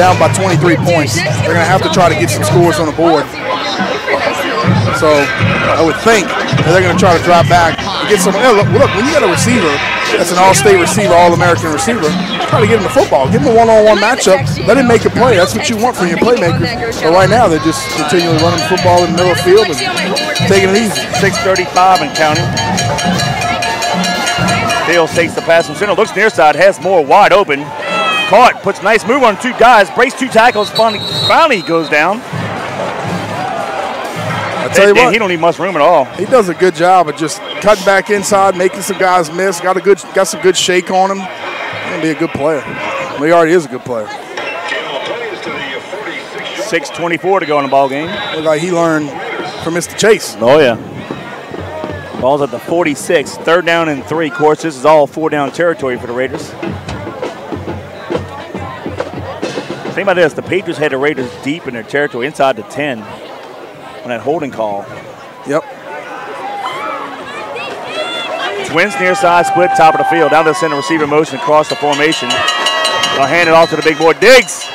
down by 23 points. They're going to have to try to get some scores on the board. So I would think that they're going to try to drop back and get some. Look, when you got a receiver that's an all-state receiver, all-American receiver, try to get him the football. Give him a one-on-one matchup. Let him make a play. That's what you want from your playmakers. But right now, they're just continually running the football in the middle of the field and taking it easy. 6:35 and counting. Dales takes the pass from center, looks near side, has more wide open. Caught, puts a nice move on 2 guys, breaks 2 tackles, finally goes down. I tell you what, he don't need much room at all. He does a good job of just cutting back inside, making some guys miss. Got some good shake on him. He's gonna be a good player. Well, he already is a good player. 6:24 to go in the ball game. Look like he learned from Mr. Chase. Oh yeah. Ball's at the 46. 3rd down and 3. Of course, this is all 4-down territory for the Raiders. Think about this: the Patriots had the Raiders deep in their territory, inside the 10. On that holding call. Yep. Twins near side, split top of the field. Down to the center, receiver motion across the formation. They'll hand it off to the big boy, Diggs.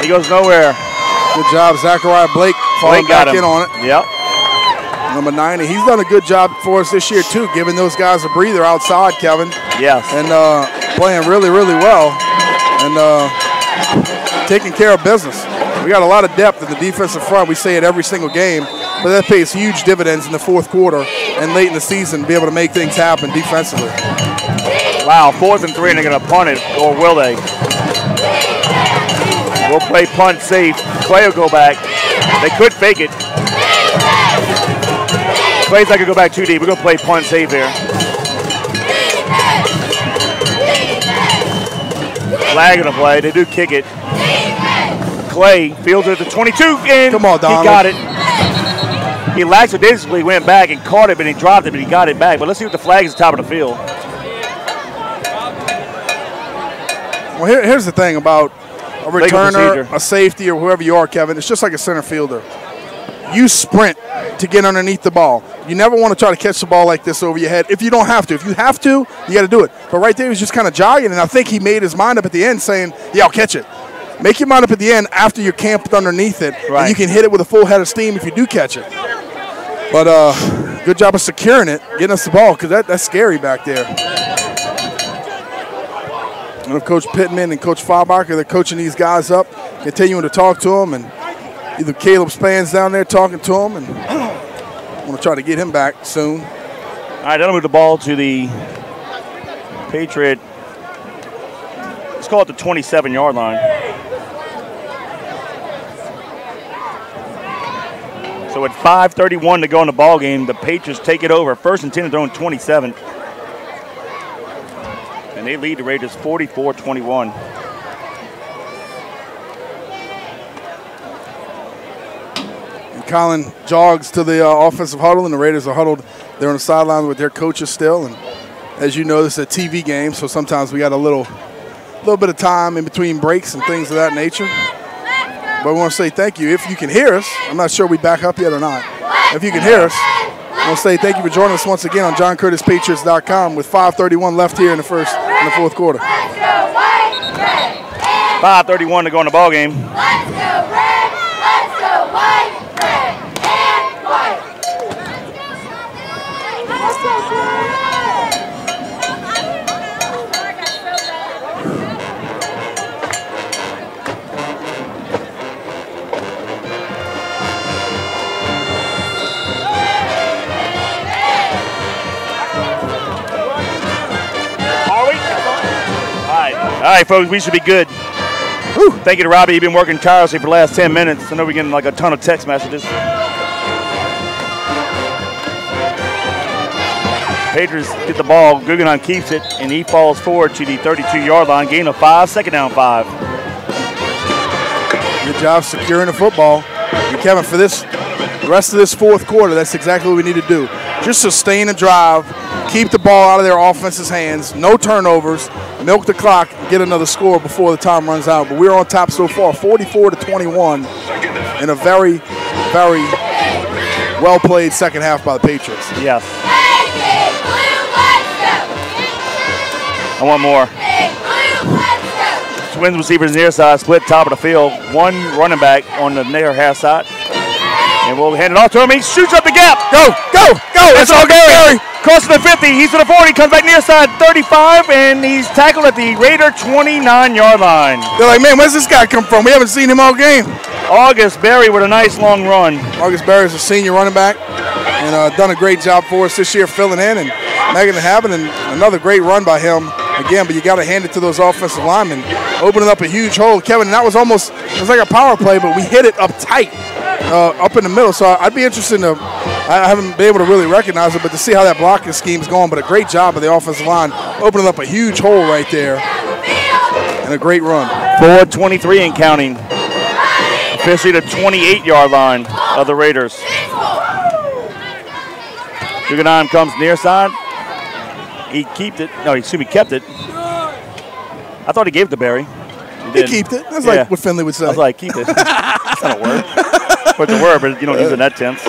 He goes nowhere. Good job, Zachariah Blake. Falling back in on it. Yep. Number 90. He's done a good job for us this year, too, giving those guys a breather outside, Kevin. Yes. And playing really, really well. And taking care of business. We got a lot of depth in the defensive front. We say it every single game, but that pays huge dividends in the 4th quarter and late in the season to be able to make things happen defensively. Wow, 4th and 3, and they're going to punt it, or will they? We'll play punt safe. Clay will go back. They could fake it. Clay's not going to go back too deep. We're going to play punt safe here. Flag on the play. They do kick it. Clay fields it at the 22, and come on, Donald. He got it. He lackadaisically went back and caught it, but he dropped it, but he got it back. But let's see what the flag is at the top of the field. Well, here's the thing about a returner, a safety, or whoever you are, Kevin. It's just like a center fielder. You sprint to get underneath the ball. You never want to try to catch the ball like this over your head if you don't have to. If you have to, you got to do it. But right there, he was just kind of jogging, and I think he made his mind up at the end saying, yeah, I'll catch it. Make your mind up at the end after you're camped underneath it, right. And you can hit it with a full head of steam if you do catch it. But good job of securing it, getting us the ball, because that's scary back there. And if Coach Pittman and Coach Faubacher, they're coaching these guys up, continuing to talk to them, and either Caleb Span's down there talking to them, and I want to try to get him back soon. All right, that'll move the ball to the Patriot. Let's call it the 27-yard line. So at 5:31 to go in the ball game, the Patriots take it over. 1st and 10 and throwing 27. And they lead the Raiders 44-21. And Colin jogs to the offensive huddle, and the Raiders are huddled. They're on the sideline with their coaches still. And as you know, this is a TV game, so sometimes we got a little bit of time in between breaks and things of that nature. But we want to say thank you. If you can hear us, I'm not sure we back up yet or not. If you can hear us, I want to say thank you for joining us once again on JohnCurtisPatriots.com with 5:31 left here in the 4th quarter. 5:31 to go in the ball game. Let's go red, let's go white, red and white. Let's go red. All right, folks, we should be good. Whew. Thank you to Robbie. You've been working tirelessly for the last 10 minutes. I know we're getting like a ton of text messages. Patriots get the ball. Guggenheim keeps it, and he falls forward to the 32-yard line. Gain of 5, 2nd down 5. Good job securing the football. And Kevin, for the rest of this 4th quarter, that's exactly what we need to do. Just sustain a drive, keep the ball out of their offense's hands, no turnovers, milk the clock, get another score before the time runs out. But we're on top so far, 44-21, in a very, very well-played second half by the Patriots. Yes. I want more. Twins receivers near side, split top of the field. One running back on the near half side. And we'll hand it off to him. He shoots up the gap. Go, go, go. It's all Gary. Crosses the 50. He's to the 40. Comes back near side 35, and he's tackled at the Raider 29-yard line. They're like, man, where's this guy come from? We haven't seen him all game. August Berry with a nice long run. August Berry is a senior running back and done a great job for us this year filling in and making it happen. And another great run by him again, but you got to hand it to those offensive linemen, opening up a huge hole, Kevin. And that was almost, it was like a power play, but we hit it up tight, up in the middle. So I'd be interested to, I haven't been able to really recognize it, but to see how that blocking scheme is going. But a great job of the offensive line, opening up a huge hole right there, and a great run. 4:23 and counting. Officially the 28-yard line of the Raiders. Guggenheim comes near side. He kept it. No, excuse me, kept it. I thought he gave it to Barry. He kept it. That's like what Finley would say. I was like, keep it. That's not a word. But the word, but you don't use it in that tense.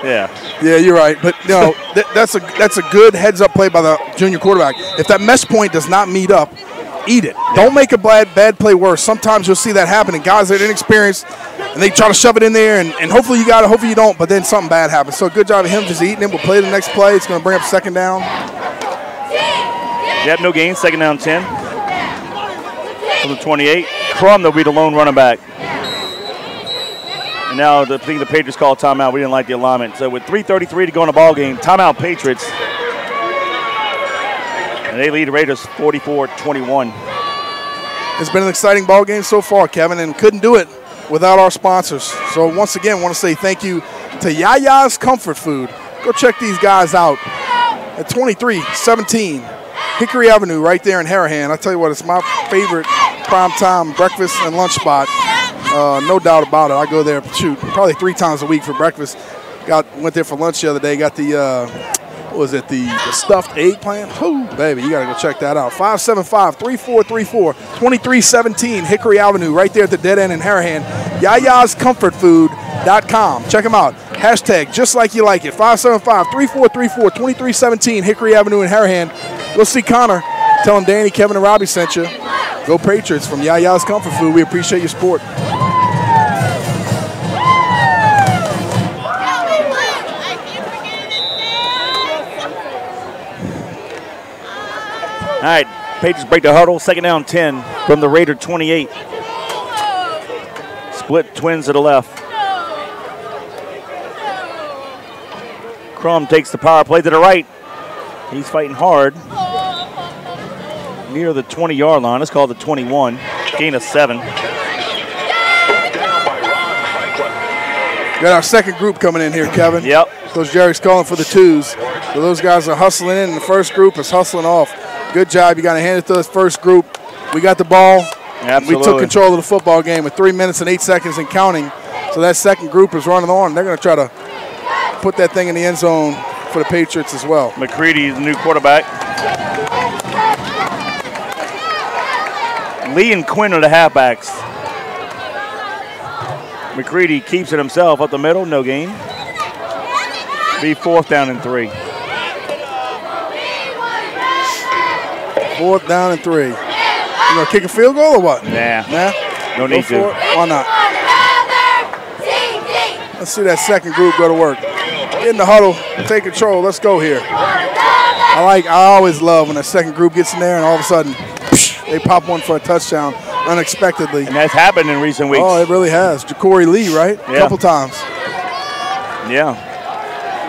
Yeah, you're right. But no, that's a good heads-up play by the junior quarterback. If that mesh point does not meet up, eat it. Yeah. Don't make a bad play worse. Sometimes you'll see that happen, and guys that are inexperienced, and they try to shove it in there, and hopefully you got it, hopefully you don't, but then something bad happens. So good job of him just eating it. We'll play the next play. It's going to bring up second down. Yep, no gain. Second down 10. From the 28. Crum, they'll be the lone running back. And now I think the Patriots call timeout. We didn't like the alignment. So with 3:33 to go in the ball game, timeout Patriots. And they lead the Raiders 44-21. It's been an exciting ball game so far, Kevin, and couldn't do it without our sponsors. So once again, I want to say thank you to Yaya's Comfort Food. Go check these guys out at 2317 Hickory Avenue right there in Harahan. I tell you what, it's my favorite primetime breakfast and lunch spot. No doubt about it. I go there, probably 3 times a week for breakfast. Went there for lunch the other day. Got the what was it, the stuffed eggplant? Oh, baby, you got to go check that out. 575-3434, 2317 Hickory Avenue, right there at the dead end in Harahan. YayasComfortFood.com. Check them out. Hashtag just like you like it. 575-3434, 2317 Hickory Avenue in Harahan. Go see Connor. Tell him Danny, Kevin, and Robbie sent you. Go Patriots from Yaya's Comfort Food. We appreciate your support. All right, Patriots break the huddle. Second down 10 from the Raider 28. Split Twins to the left. Crum takes the power play to the right. He's fighting hard. Near the 20-yard line. It's called the 21. Gain of 7. Got our second group coming in here, Kevin. Yep. Coach Jerry's calling for the 2s. So those guys are hustling in, and the first group is hustling off. Good job. You got to hand it to this first group. We got the ball. Absolutely. We took control of the football game with 3 minutes and 8 seconds and counting. So that second group is running on. They're going to try to put that thing in the end zone for the Patriots as well. McCready is the new quarterback. Lee and Quinn are the halfbacks. McCready keeps it himself up the middle, no gain. Be 4th down and 3. 4th down and 3. You gonna kick a field goal or what? Nah. No need to. Why not? Let's see that second group go to work. Get in the huddle, take control. Let's go here. I always love when the second group gets in there and all of a sudden they pop one for a touchdown unexpectedly. And that's happened in recent weeks. Oh, it really has. Ja'Cory Lee, right? Yeah. A couple times. Yeah.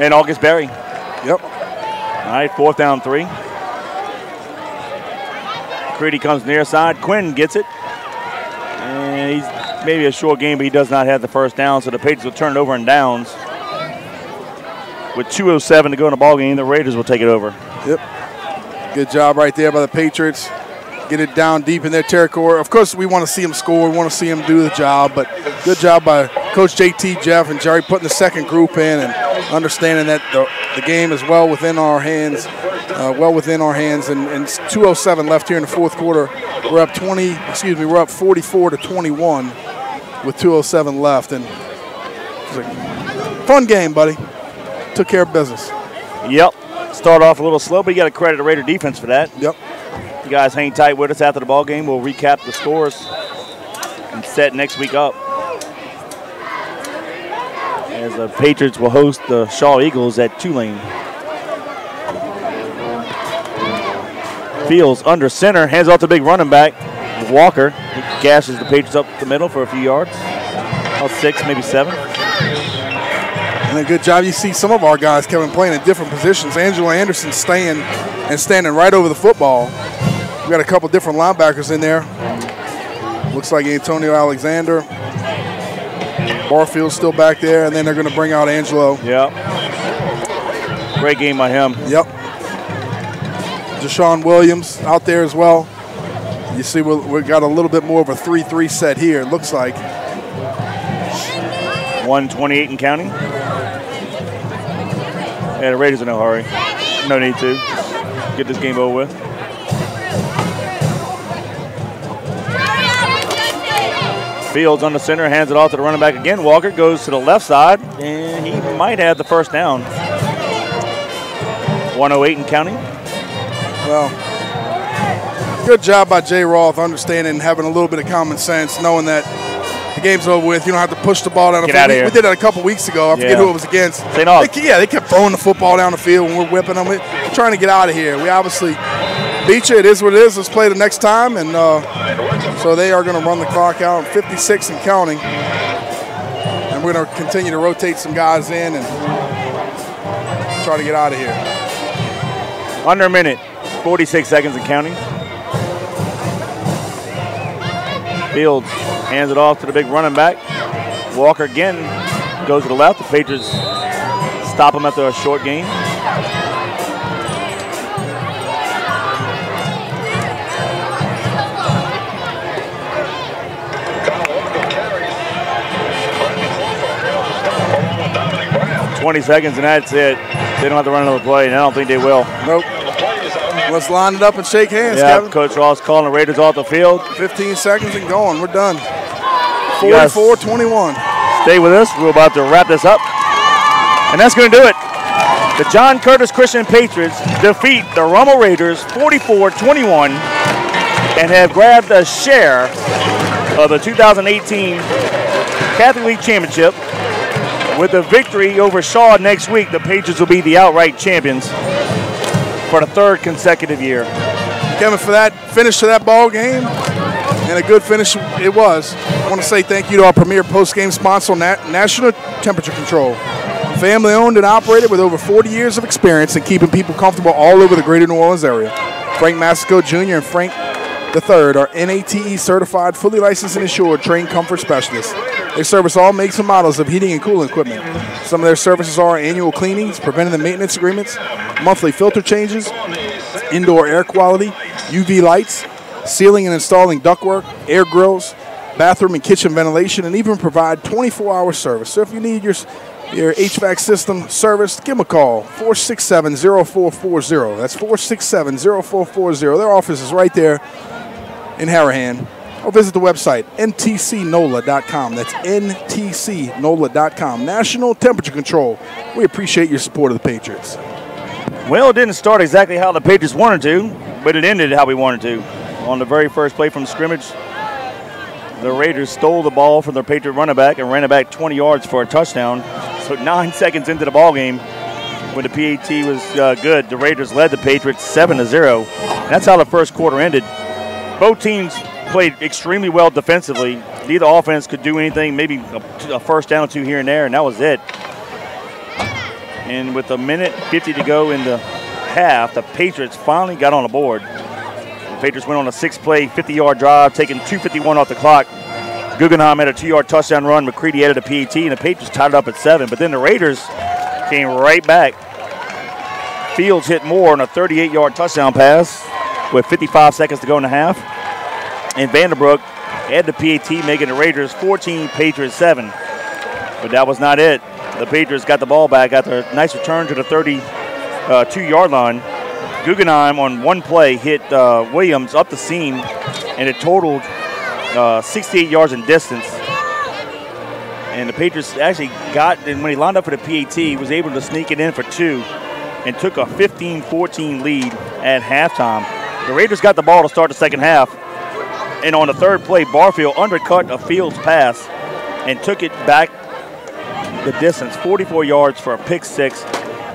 And August Berry. Yep. All right, 4th down 3. McCready comes near side. Quinn gets it. And he's maybe a short game, but he does not have the first down, so the Patriots will turn it over in downs. With 2:07 to go in the ball game, the Raiders will take it over. Yep. Good job right there by the Patriots. Get it down deep in their territory. Of course, we want to see them score. We want to see them do the job, but good job by Coach JT, Jeff, and Jerry putting the second group in and understanding that the game is well within our hands. And 2:07 left here in the fourth quarter. We're up 44-21 with 2:07 left, and it's a fun game, buddy. Took care of business. Yep. Start off a little slow, but you got to credit the Raider defense for that. Yep. You guys hang tight with us after the ball game. We'll recap the scores and set next week up. As the Patriots will host the Shaw Eagles at Tulane. Fields under center, hands off the big running back, Walker. He gashes the Patriots up the middle for a few yards. About 6, maybe 7. And a good job. You see some of our guys, Kevin, playing in different positions. Angelo Anderson staying and standing right over the football. We got a couple different linebackers in there. Looks like Antonio Alexander. Barfield's still back there, and then they're going to bring out Angelo. Yep. Great game by him. Yep. Deshaun Williams out there as well. You see we've got a little bit more of a 3-3 set here, it looks like. 1:28 and counting. Yeah, the Raiders are in no hurry. No need to. Get this game over with. Fields on the center, hands it off to the running back again. Walker goes to the left side, and he might have the first down. 1:08 and counting. Well, good job by Jay Roth understanding and having a little bit of common sense, knowing that the game's over with. You don't have to push the ball down the field. We did that a couple weeks ago. I forget who it was against. They kept throwing the football down the field when we're whipping them. We're trying to get out of here. We obviously beat you. It is what it is. Let's play the next time. And so they are going to run the clock out, 56 and counting. And we're going to continue to rotate some guys in and try to get out of here. Under a minute, 46 seconds and counting. Fields hands it off to the big running back. Walker again goes to the left. The Patriots stop him after a short gain. $20 seconds and that's it. They don't have to run another play, and I don't think they will. Nope. Let's line it up and shake hands, Kevin. Coach Ross calling the Raiders off the field. 15 seconds and going. We're done. 44-21. Stay with us. We're about to wrap this up. And that's going to do it. The John Curtis Christian Patriots defeat the Rummel Raiders 44-21 and have grabbed a share of the 2018 Catholic League Championship. With a victory over Shaw next week, the Patriots will be the outright champions for the 3rd consecutive year. Kevin, for that finish to that ball game, and a good finish it was. I want to say thank you to our premier post-game sponsor, National Temperature Control. Family owned and operated with over 40 years of experience in keeping people comfortable all over the greater New Orleans area. Frank Massico Jr. and Frank III are NATE certified, fully licensed and insured trained comfort specialists. They service all makes and models of heating and cooling equipment. Some of their services are annual cleanings, preventative maintenance agreements, monthly filter changes, indoor air quality, UV lights, sealing and installing ductwork, air grills, bathroom and kitchen ventilation, and even provide 24-hour service. So if you need your HVAC system serviced, give them a call, 467-0440. That's 467-0440. Their office is right there in Harahan. Or visit the website, ntcnola.com. That's ntcnola.com. National Temperature Control. We appreciate your support of the Patriots. Well, it didn't start exactly how the Patriots wanted to, but it ended how we wanted to. On the very first play from scrimmage, the Raiders stole the ball from their Patriot running back and ran it back 20 yards for a touchdown. So 9 seconds into the ball game, when the PAT was good, the Raiders led the Patriots 7-0. That's how the first quarter ended. Both teams played extremely well defensively. Neither offense could do anything, maybe a first down or two here and there, and that was it. And with a minute 50 to go in the half, the Patriots finally got on the board. The Patriots went on a 6-play, 50-yard drive, taking 2:51 off the clock. Guggenheim had a 2-yard touchdown run. McCready added a PAT, and the Patriots tied it up at 7. But then the Raiders came right back. Fields hit Moore on a 38-yard touchdown pass with 55 seconds to go in the half. And Vanderbrook had the PAT, making the Raiders 14, Patriots 7. But that was not it. The Patriots got the ball back after a nice return to the 32-yard line. Guggenheim on one play hit Williams up the seam, and it totaled 68 yards in distance. And the Patriots actually got, and when he lined up for the PAT, he was able to sneak it in for 2 and took a 15-14 lead at halftime. The Raiders got the ball to start the second half. And on the third play, Barfield undercut a Fields pass and took it back the distance, 44 yards for a pick six.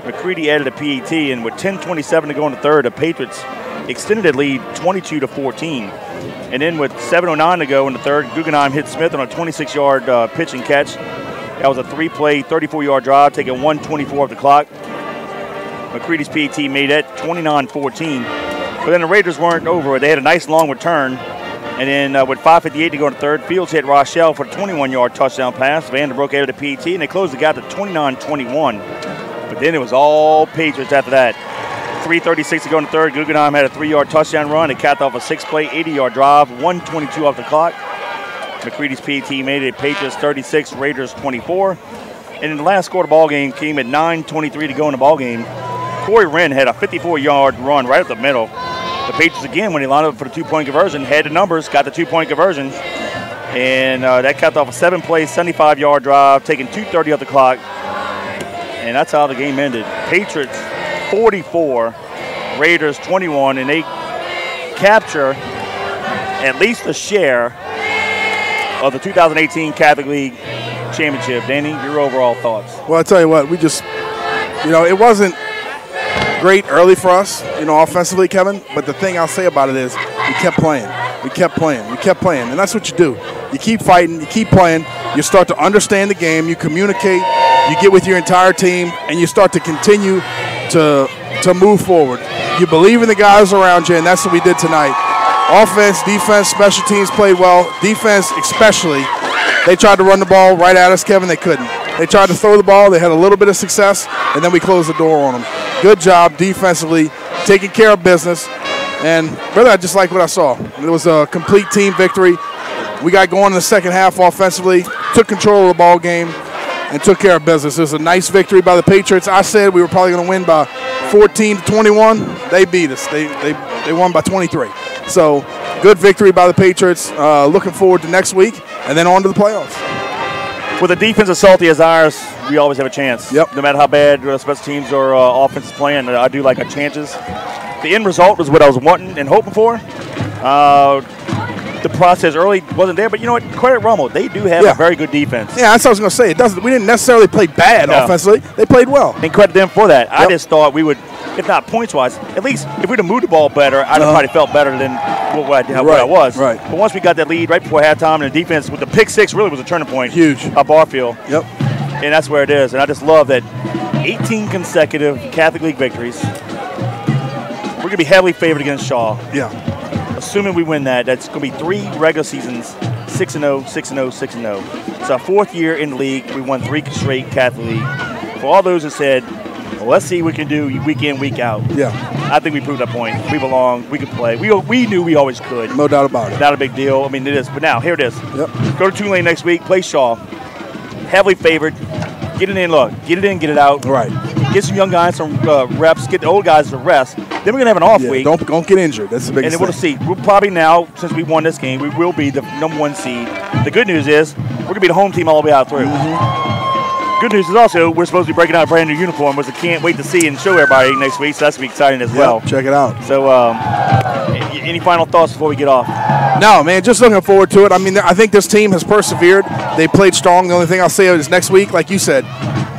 McCready added a PAT, and with 10:27 to go in the third, the Patriots extended the lead 22-14. And then with 7:09 to go in the third, Guggenheim hit Smith on a 26-yard pitch and catch. That was a three-play, 34-yard drive, taking 1:24 off the clock. McCready's PAT made it 29-14. But then the Raiders weren't over. They had a nice long return. And then with 5:58 to go in the third, Fields hit Rochelle for a 21-yard touchdown pass. Vanderbroek added a PAT, and they closed the gap to 29-21. But then it was all Patriots after that. 3:36 to go in the third. Guggenheim had a 3-yard touchdown run. It capped off a 6-play, 80-yard drive, 1:22 off the clock. McCready's PAT made it Patriots 36, Raiders 24. And in the last score of the ball game came at 9:23 to go in the ball game. Corey Wren had a 54-yard run right up the middle. The Patriots, again, when they lined up for the two-point conversion, had the numbers, got the two-point conversion. And that capped off a 7-play, 75-yard drive, taking 2:30 off the clock. And that's how the game ended. Patriots 44, Raiders 21, and they capture at least a share of the 2018 Catholic League Championship. Danny, your overall thoughts? Well, I tell you what, we just, it wasn't great early for us, offensively, Kevin. But the thing I'll say about it is we kept playing. We kept playing. We kept playing. And that's what you do. You keep fighting. You keep playing. You start to understand the game. You communicate. You get with your entire team. And you start to continue to move forward. You believe in the guys around you, and that's what we did tonight. Offense, defense, special teams played well. Defense especially. They tried to run the ball right at us, Kevin. They couldn't. They tried to throw the ball. They had a little bit of success, and then we closed the door on them. Good job defensively, taking care of business. And, really, I just like what I saw. It was a complete team victory. We got going in the second half offensively, took control of the ball game, and took care of business. It was a nice victory by the Patriots. I said we were probably going to win by 14-21. They beat us. They won by 23. So, good victory by the Patriots. Looking forward to next week, and then on to the playoffs. With a defense as salty as ours, we always have a chance. Yep. No matter how bad special teams or offense is playing, I do like our chances. The end result was what I was wanting and hoping for. The process early wasn't there, but you know what? Credit Rummel. They do have a very good defense. Yeah, that's what I was going to say. We didn't necessarily play bad offensively. They played well. And credit them for that. Yep. I just thought we would, if not points-wise, at least if we'd have moved the ball better, I'd have probably felt better than what I was. Right. But once we got that lead right before halftime, and the defense with the pick six really was a turning point. Huge. At Barfield. Yep. And that's where it is. And I just love that 18 consecutive Catholic League victories. We're going to be heavily favored against Shaw. Yeah. Assuming we win that, that's going to be 3 regular seasons, 6-0, 6-0, 6-0. It's our 4th year in the league. We won 3 straight Catholic League. For all those that said, well, let's see what we can do week in, week out. Yeah. I think we proved that point. We belong. We could play. We knew we always could. No doubt about it. Not a big deal. I mean, it is. But now, here it is. Yep. Go to Tulane next week, play Shaw. Heavily favored. Get it in, look. Get it in, get it out. Right. Get some young guys some reps. Get the old guys to rest. Then we're going to have an off week. Don't get injured. That's the biggest thing. And then we'll see. We'll probably now, since we won this game, we will be the #1 seed. The good news is we're going to be the home team all the way out through. Mm-hmm. Good news is also we're supposed to be breaking out a brand new uniform, which I can't wait to see and show everybody next week. So that's going to be exciting as well. Check it out. So any final thoughts before we get off? No, man, just looking forward to it. I mean, I think this team has persevered. They played strong. The only thing I'll say is next week, like you said,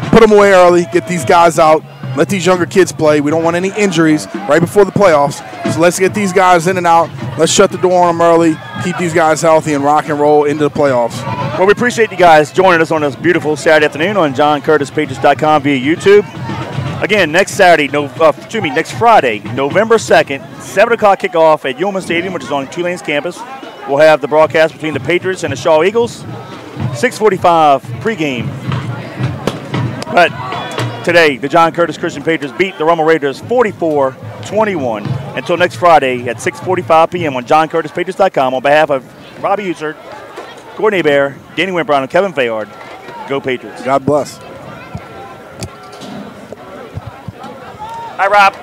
put them away early, get these guys out, let these younger kids play. We don't want any injuries right before the playoffs. So let's get these guys in and out. Let's shut the door on them early, keep these guys healthy, and rock and roll into the playoffs. Well, we appreciate you guys joining us on this beautiful Saturday afternoon on JohnCurtisPatriots.com via YouTube. Again, next Friday, November 2nd, 7 o'clock kickoff at Yeoman Stadium, which is on Tulane's campus. We'll have the broadcast between the Patriots and the Shaw Eagles. 6:45 pregame. But today, the John Curtis Christian Patriots beat the Rummel Raiders 44-21. Until next Friday at 6:45 p.m. on JohnCurtisPatriots.com, on behalf of Robbie Usert, Gordon Hebert, Danny Wimprown, and Kevin Fayard, go Patriots. God bless. Hi, Rob.